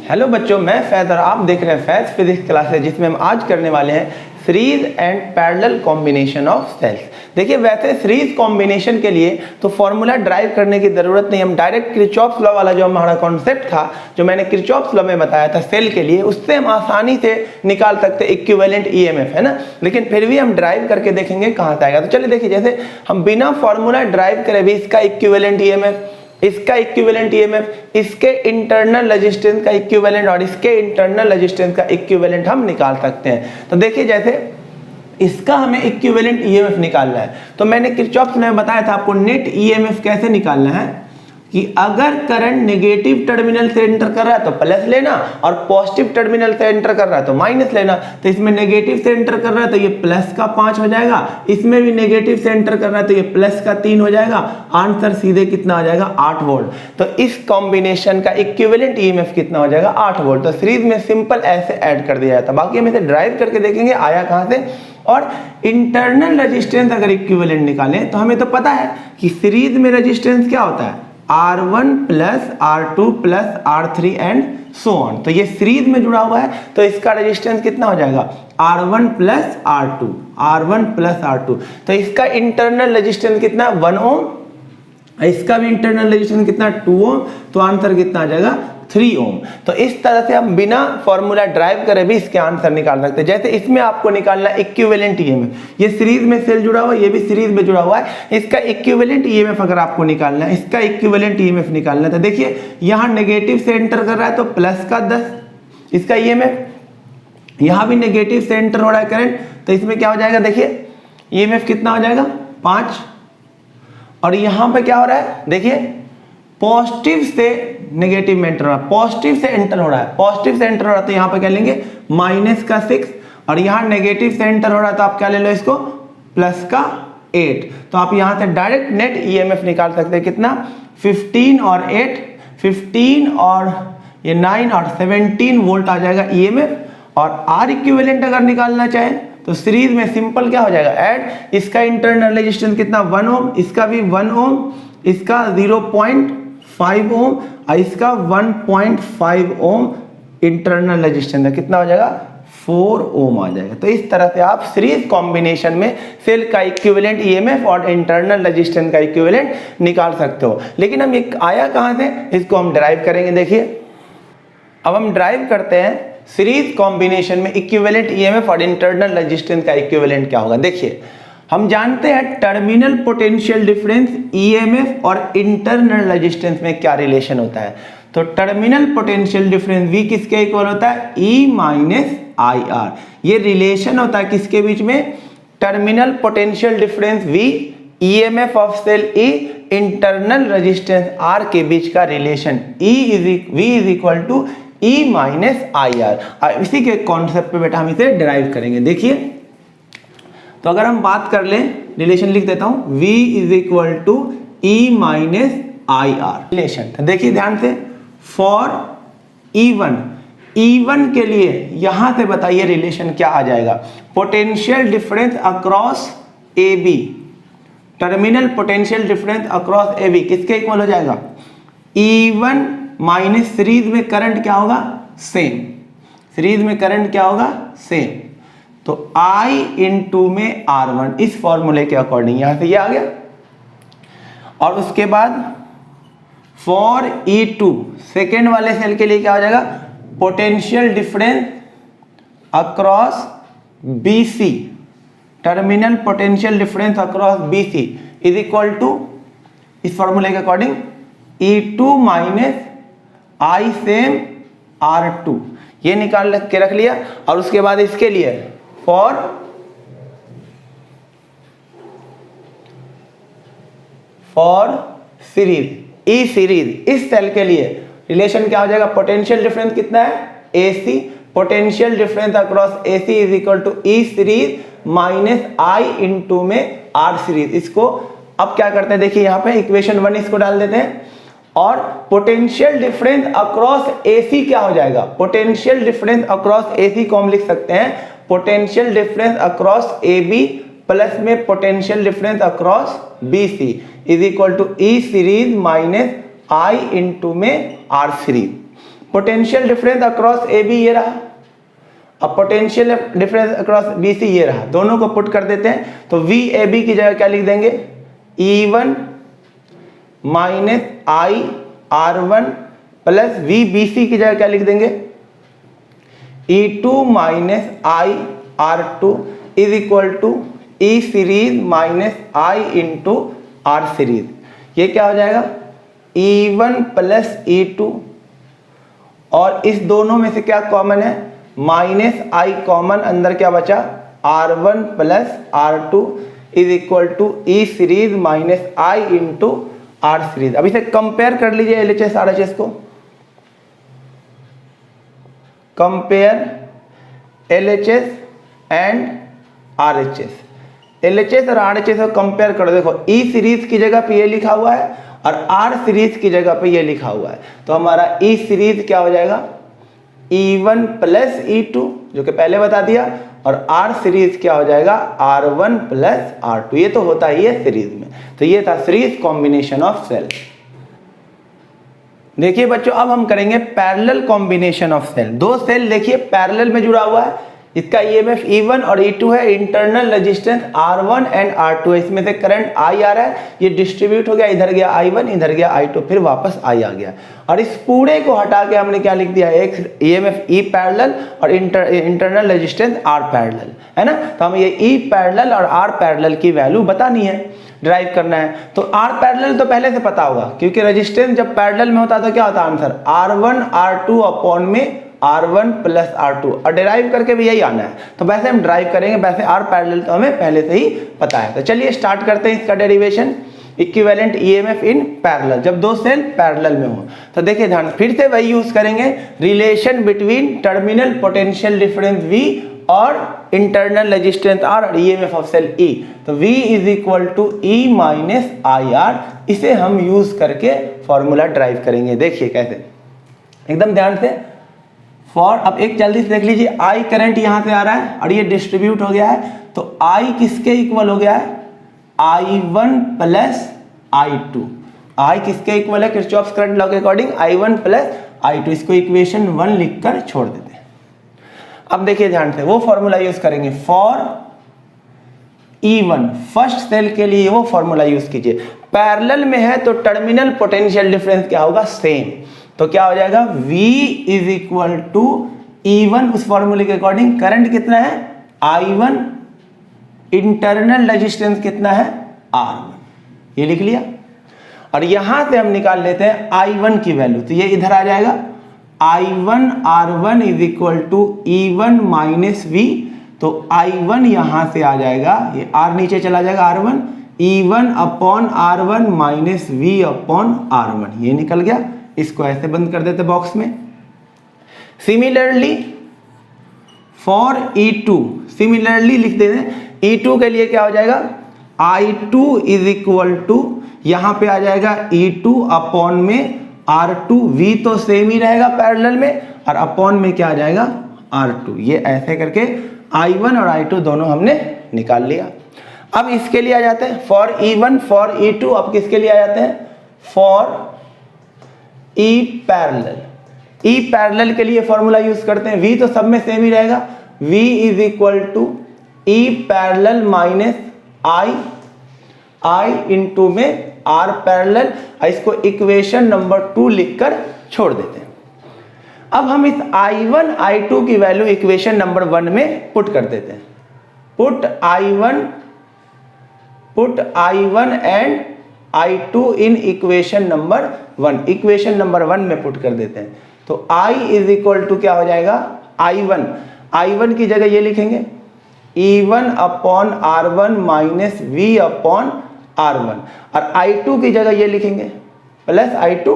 Hello बच्चों, मैं फैज और आप देख रहे हैं फैज फिजिक्स क्लासेस, जिसमें हम आज करने वाले हैं series and parallel combination of cells. देखिए, वैसे सीरीज कॉम्बिनेशन के लिए तो फॉर्मूला ड्राइव करने की जरूरत नहीं, हम डायरेक्ट किरचॉफ्स लॉ वाला जो हमारा कॉन्सेप्ट था, जो मैंने किरचॉफ्स लॉ में बताया था सेल के लिए, उससे हम आसानी से निकाल सकते इक्विवेलेंट ईएमएफ, है ना। लेकिन फिर भी हम ड्राइव करके देखेंगे कहाँ से आएगा। तो चलिए देखिए, जैसे हम बिना फॉर्मूला ड्राइव करे भी इसका इक्विवेलेंट ईएमएफ, इसका इक्विवेलेंट ईएमएफ, इसके इंटरनल रेजिस्टेंस का इक्विवेलेंट और इसके इंटरनल रेजिस्टेंस का इक्विवेलेंट हम निकाल सकते हैं। तो देखिए, जैसे इसका हमें इक्विवेलेंट ईएमएफ निकालना है, तो मैंने किरचॉफ्स ने बताया था आपको नेट ईएमएफ कैसे निकालना है कि अगर करंट नेगेटिव टर्मिनल से एंटर कर रहा है तो प्लस लेना और पॉजिटिव टर्मिनल से एंटर कर रहा है तो माइनस लेना। तो इसमें नेगेटिव से एंटर कर रहा है तो ये प्लस का 5 हो जाएगा, इसमें भी नेगेटिव से एंटर कर रहा है तो ये प्लस का 3 हो जाएगा। आंसर सीधे कितना आ जाएगा? 8 वोल्ट। तो इस कॉम्बिनेशन का इक्विवेलेंट ईएमएफ कितना हो जाएगा? 8 वोल्ट। तो सीरीज में सिंपल ऐसे ऐड कर दिया जाता है। बाकी हम इसे ड्राइव करके देखेंगे आया कहां से। और इंटरनल रेजिस्टेंस अगर इक्विवेलेंट निकालें तो हमें तो पता है कि सीरीज में रेजिस्टेंस क्या होता है, R1 plus R2 plus R3 and so on. तो ये सीरीज में जुड़ा हुआ है तो इसका रेजिस्टेंस कितना हो जाएगा? R1 plus R2, R1 plus R2। तो इसका इंटरनल रेजिस्टेंस कितना? 1 ओम। इसका भी इंटरनल रेजिस्टेंस कितना? 2 ओम। तो आंसर कितना आ जाएगा? 3 ओम। तो इस तरह से हम बिना फॉर्मूला ड्राइव करे भी इसके आंसर निकाल सकते हैं। जैसे इसमें आपको निकालना इक्विवेलेंट ईएमएफ, ये सीरीज में सेल जुड़ा हुआ है, ये भी सीरीज में जुड़ा हुआ है। इसका इक्विवेलेंट ईएमएफ अगर आपको निकालना है, इसका इक्विवेलेंट ईएमएफ निकालना है, तो देखिए यहाँ नेगेटिव से एंटर कर रहा है तो प्लस का 10 इसका ईएमएफ, यहाँ भी नेगेटिव से एंटर हो रहा है करंट, तो इसमें क्या हो जाएगा? देखिए ईएमएफ कितना हो जाएगा? 5। और यहाँ पे क्या हो रहा है? देखिए पॉजिटिव से नेगेटिव में एंटर हो रहा है, पॉजिटिव से एंटर हो रहा है, पॉजिटिव से एंटर हो रहा है तो यहाँ पे क्या लेंगे? माइनस का 6। और यहाँ नेगेटिव से एंटर हो रहा है तो आप क्या ले लो इसको? प्लस का 8। तो आप यहाँ से डायरेक्ट नेट ईएमएफ निकाल सकते हैं। कितना? 15 और 8, 15 और ये 9 और 17 वोल्ट आ जाएगा ईएमएफ। और आर इक्विवेलेंट अगर निकालना चाहे तो सीरीज में सिंपल क्या हो जाएगा? ऐड इसका इंटरनल रेजिस्टेंस कितना? 1 ओम, इसका भी 1 ओम, इसका 0.5 ओम और इसका 1.5 ओम इंटरनल रेजिस्टेंस है। कितना हो जाएगा? 4 ओम आ जाएगा। तो इस तरह से आप सीरीज कॉम्बिनेशन में सेल का इक्विवेलेंट ईएमएफ और इंटरनल रेजिस्टेंस का इक्विवेलेंट निकाल सकते हो। लेकिन हम ये आया कहां से, इसको हम ड्राइव करेंगे। देखिए अब हम ड्राइव करते हैं सीरीज कॉम्बिनेशन में इक्विवेलेंट ईएमएफ और इंटरनल रेजिस्टेंस का इक्विवेलेंट क्या होगा। देखिए हम जानते हैं टर्मिनल पोटेंशियल डिफरेंस ईएमएफ और इंटरनल रेजिस्टेंस में क्या रिलेशन होता है। तो टर्मिनल पोटेंशियल डिफरेंस V किसके इक्वल होता है? E minus IR। ये रिलेशन होता है किसके बीच में? Terminal potential difference V, EMF of cell E, internal resistance R के बीच का relation V is equal to E minus IR। इसी के कॉन्सेप्ट पे बेटा हम इसे डिराइव करेंगे। देखिए तो अगर हम बात कर लें, रिलेशन लिख देता हूं, V is equal to E minus IR relation. तो देखिए ध्यान से, फॉर E1 के लिए यहां से बताइए रिलेशन क्या आ जाएगा? Potential difference across AB, terminal potential difference across AB किसके इक्वल हो जाएगा? E1 माइनस सीरीज में करंट क्या होगा? सेम। सीरीज में करंट क्या होगा? सेम। तो I इंटू में R1 इस फॉर्मूले के अकॉर्डिंग यहां से ये आ गया। और उसके बाद फॉर E2 सेकेंड वाले सेल के लिए क्या हो जाएगा? Potential difference across BC, terminal potential difference across BC is equal to इस फॉर्मूले के according E2 minus I same R2। ये निकाल के रख लिया। और उसके बाद इसके लिए फॉर सीरीज E सीरीज, इस सेल के लिए रिलेशन क्या हो जाएगा? पोटेंशियल डिफरेंस कितना है? AC, potential difference across AC is equal to E series minus I into में R सीरीज। इसको अब क्या करते हैं, देखिए यहाँ पे इक्वेशन 1 इसको डाल देते हैं। और पोटेंशियल डिफरेंस अक्रॉस AC क्या हो जाएगा? पोटेंशियल डिफरेंस अक्रॉस AC को हम लिख सकते हैं potential difference across AB plus में potential difference across BC is equal to E series minus I into में R series. Potential difference across a b ये रहा, अब potential difference across b c ये रहा, दोनों को पुट कर देते हैं। तो वी ए बी की जगह क्या लिख देंगे, E1 minus I R1 plus V B C की जगह क्या लिख देंगे, E2 minus I R2 is equal to E series minus I into R series. ये क्या हो जाएगा, E1 प्लस E2, और इस दोनों में से क्या कॉमन है, माइनस आई कॉमन, अंदर क्या बचा R1 plus R2 is equal to E series minus I into R series. अब इसे कंपेयर कर लीजिए LHS RHS को, compare LHS and RHS। LHS और RHS को कंपेयर करो, देखो ई सीरीज की जगह पे ये लिखा हुआ है और आर सीरीज की जगह पे ये लिखा हुआ है, तो हमारा ई सीरीज क्या हो जाएगा, E1 प्लस E2 जो कि पहले बता दिया, और आर सीरीज क्या हो जाएगा, R1 प्लस R2। ये तो होता ही है सीरीज में। तो ये था सीरीज कॉम्बिनेशन ऑफ सेल। देखिए बच्चों, अब हम करेंगे पैरेलल कॉम्बिनेशन ऑफ सेल। दो सेल देखिए पैरेलल में जुड़ा हुआ है, इसका EMF E1 और E2 है, internal resistance R1 and R2 है, इसमें से करंट I आ रहा है, ये डिस्ट्रीब्यूट हो गया, इधर गया I1 इधर गया I2, फिर वापस I आ गया, और इस पूरे को हटा के हमने क्या लिख दिया, एक EMF E पैरेलल और इंटरनल रेजिस्टेंस R पैरेलल, है ना। तो हमें ये E पैरेलल और R पैरेलल की वैल्यू बतानी है, ड्राइव करना है। तो R पैरेलल तो पहले से पता होगा, क्योंकि रेजिस्टेंस जब पैरेलल में होता है तो क्या होता है आंसर, R1 R2 अपॉन में R1 प्लस R2, और डिराइव करके भी यही आना है। तो वैसे हम ड्राइव करेंगे, वैसे R पैरेलल तो हमें पहले से ही पता है। तो चलिए स्टार्ट करते हैं इसका derivation. Equivalent EMF in parallel, जब दो सेल पैरेलल में हो, तो देखिए ध्यान, फिर से वही यूज करेंगे, relation between terminal potential difference V और इंटरनल रेजिस्टेंस R और EMF ऑफ सेल E। तो V is equal to E minus IR, इसे हम यूज करके फॉर्मूला ड्राइव करेंगे। देखिए कैसे, एकदम ध्यान से। फॉर, अब एक जल्दी से देख लीजिए, I करंट यहां से आ रहा है और ये डिस्ट्रीब्यूट हो गया है, तो I किसके इक्वल हो गया है, I1 प्लस I2। I किसके इक्वल है, किरचॉफ्स करंट लॉ के अकॉर्डिंग I1 प्लस I2। इसको इक्वेशन 1 लिखकर छोड़ देते हैं। अब देखिए ध्यान से, वो फॉर्मूला यूज करेंगे फॉर E1, फर्स्ट सेल के लिए वो फॉर्मूला यूज कीजिए। पैरेलल में है तो टर्मिनल पोटेंशियल डिफरेंस क्या होगा, सेम, तो क्या हो जाएगा, V is equal to E1, उस फॉर्मूले के अकॉर्डिंग करंट कितना है I1, इंटरनल रेजिस्टेंस कितना है R1, ये लिख लिया। और यहां से हम निकाल लेते हैं I1 की वैल्यू, तो ये इधर आ जाएगा, I1 R1 is equal to E1 minus V, तो I1 यहां से आ जाएगा, ये R नीचे चला जाएगा R1, E1 upon R1 minus V upon R1, ये निकल गया। इसको ऐसे बंद कर देते बॉक्स में। सिमिलरली फॉर E2, सिमिलरली लिख देते हैं, E2 के लिए क्या हो जाएगा, I2 इज इक्वल टू, यहां पे आ जाएगा E2 अपॉन में R2, V तो सेम ही रहेगा पैरेलल में, और अपॉन में क्या आ जाएगा R2। ये ऐसे करके I1 और I2 दोनों हमने निकाल लिया। अब इसके लिए आ जाते हैं फॉर E1 फॉर E2, अब किसके लिए आ जाते हैं, for E parallel. E parallel के लिए फॉर्मूला यूज करते हैं, V तो सब में सेम ही रहेगा, V is equal to E parallel minus I into में R पैरेलल। इसको इक्वेशन नंबर 2 लिखकर छोड़ देते हैं। अब हम इस I1 I2 की वैल्यू इक्वेशन नंबर 1 में पुट कर देते हैं। Put I1 and I2 in equation number 1, equation number 1 में पुट कर देते हैं। तो I इज इक्वल टू क्या हो जाएगा, I1 की जगह ये लिखेंगे E1 upon R1 minus V upon R1, और I2 की जगह ये लिखेंगे प्लस I2,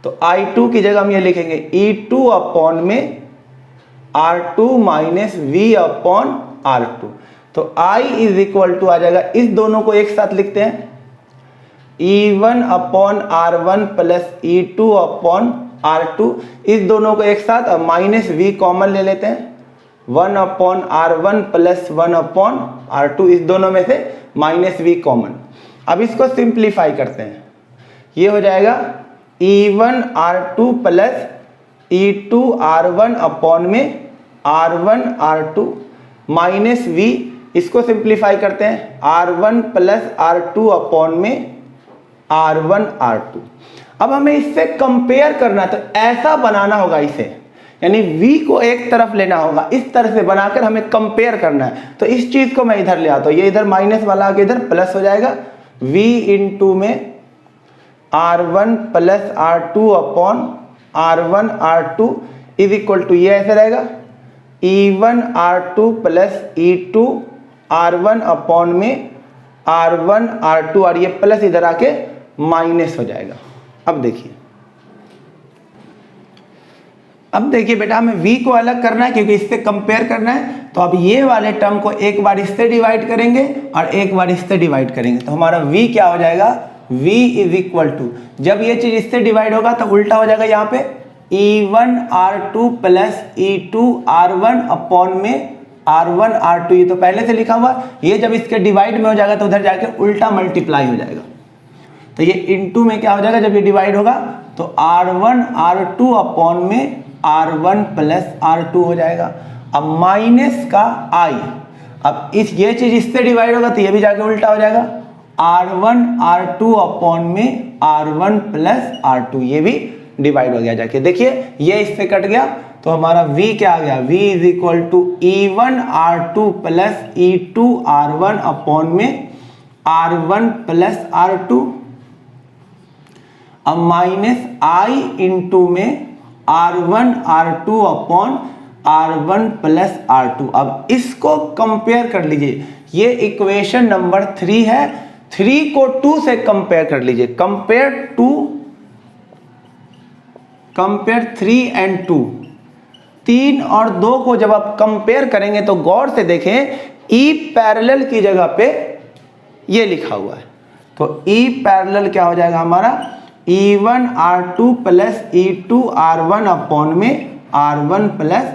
तो I2 की जगह हम ये लिखेंगे E2 अपॉन में R2 minus V upon R2। तो I इज इक्वल टू आ जाएगा, इस दोनों को एक साथ लिखते हैं, E1 upon R1 plus E2 upon R2, इस दोनों को एक साथ, और माइनस V कॉमन ले लेते हैं, 1 upon R1 plus 1 upon R2, इस दोनों में से माइनस V कॉमन। अब इसको सिंप्लीफाई करते हैं, ये हो जाएगा E1R2 प्लस E2R1 अपॉन में R1R2 माइनस V, इसको सिंप्लीफाई करते हैं, R1 प्लस R2 अपॉन में R1R2। अब हमें इससे कंपेयर करना है, तो ऐसा बनाना होगा इसे, यानी V को एक तरफ लेना होगा, इस तरह से बनाकर हमें कंपेयर करना है। तो इस चीज को मैं इधर ले आता हूं, ये इधर माइनस वाला आके इधर प्लस हो जाएगा, V इंटू में R1 plus R2 upon R1R2 is equal to, ये ऐसे रहेगा E1R2 प्लस E2R1 अपॉन में R1R2, और ये प्लस इधर आके माइनस हो जाएगा। अब देखिए बेटा, हमें V को अलग करना है क्योंकि इससे कंपेयर करना है। तो अब ये वाले टर्म को एक बार इससे डिवाइड करेंगे और एक बार इससे डिवाइड करेंगे, तो हमारा V क्या हो जाएगा, V इज इक्वल टू, जब ये चीज इससे डिवाइड होगा तो उल्टा हो जाएगा, यहाँ पे E1R2 प्लस E2R1 अपॉन में R1R2, ये तो पहले से लिखा हुआ, ये जब इसके डिवाइड में हो जाएगा तो उधर जाके उल्टा मल्टीप्लाई हो जाएगा। तो ये इनटू में क्या हो जाएगा, जब ये डिवाइड होगा तो R1R2 अपॉन में R1 प्लस R2 हो जाएगा। अब माइनस का I, अब ये चीज इससे डिवाइड होगा तो ये भी जाके उल्टा हो जाएगा, R1R2 अपॉन में R1 प्लस R2, ये भी डिवाइड हो गया जाके। देखिए ये इससे कट गया, तो हमारा V क्या आ गया, V is equal to E1R2 plus E2R1 upon में R1 प्लस R2, अब माइनस I इंटू में R1R2 upon R1 plus R2। अब इसको कंपेयर कर लीजिए, ये इक्वेशन नंबर 3 है, 3 को 2 से कंपेयर कर लीजिए, कंपेयर 3 एंड 2, 3 और 2 को जब आप कंपेयर करेंगे तो गौर से देखें, E पैरेलल की जगह पे ये लिखा हुआ है, तो E पैरेलल क्या हो जाएगा हमारा, E1R2 प्लस E2R1 अपॉन में R1 प्लस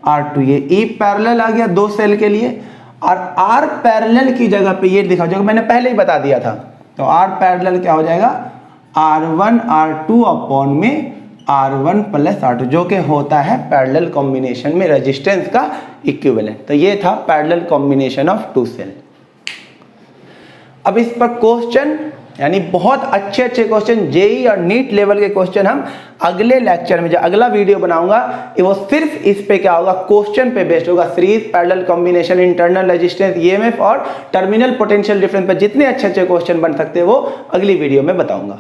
R2, ये E पैरेलल आ गया 2 सेल के लिए, और R पैरेलल की जगह पे ये लिखा, जो मैंने पहले ही बता दिया था, तो R पैरेलल क्या हो जाएगा, R1R2 अपॉन में R1 प्लस R2, जो कि होता है पैरेलल कॉम्बिनेशन में रेजिस्टेंस का इक्विवेलेंट। तो ये था पैरेलल कॉम्बिनेशन ऑफ 2 सेल। अब इस पर क्वेश्चन, यानी बहुत अच्छे क्वेश्चन, जेई और नीट लेवल के क्वेश्चन हम अगले लेक्चर में, जो अगला वीडियो बनाऊंगा वो सिर्फ इस पे क्या होगा, क्वेश्चन पे बेस्ड होगा, series, parallel combination, internal resistance, EMF और टर्मिनल पोटेंशियल डिफरेंस पर जितने अच्छे क्वेश्चन बन सकते हैं वो अगली वीडियो में बताऊंगा।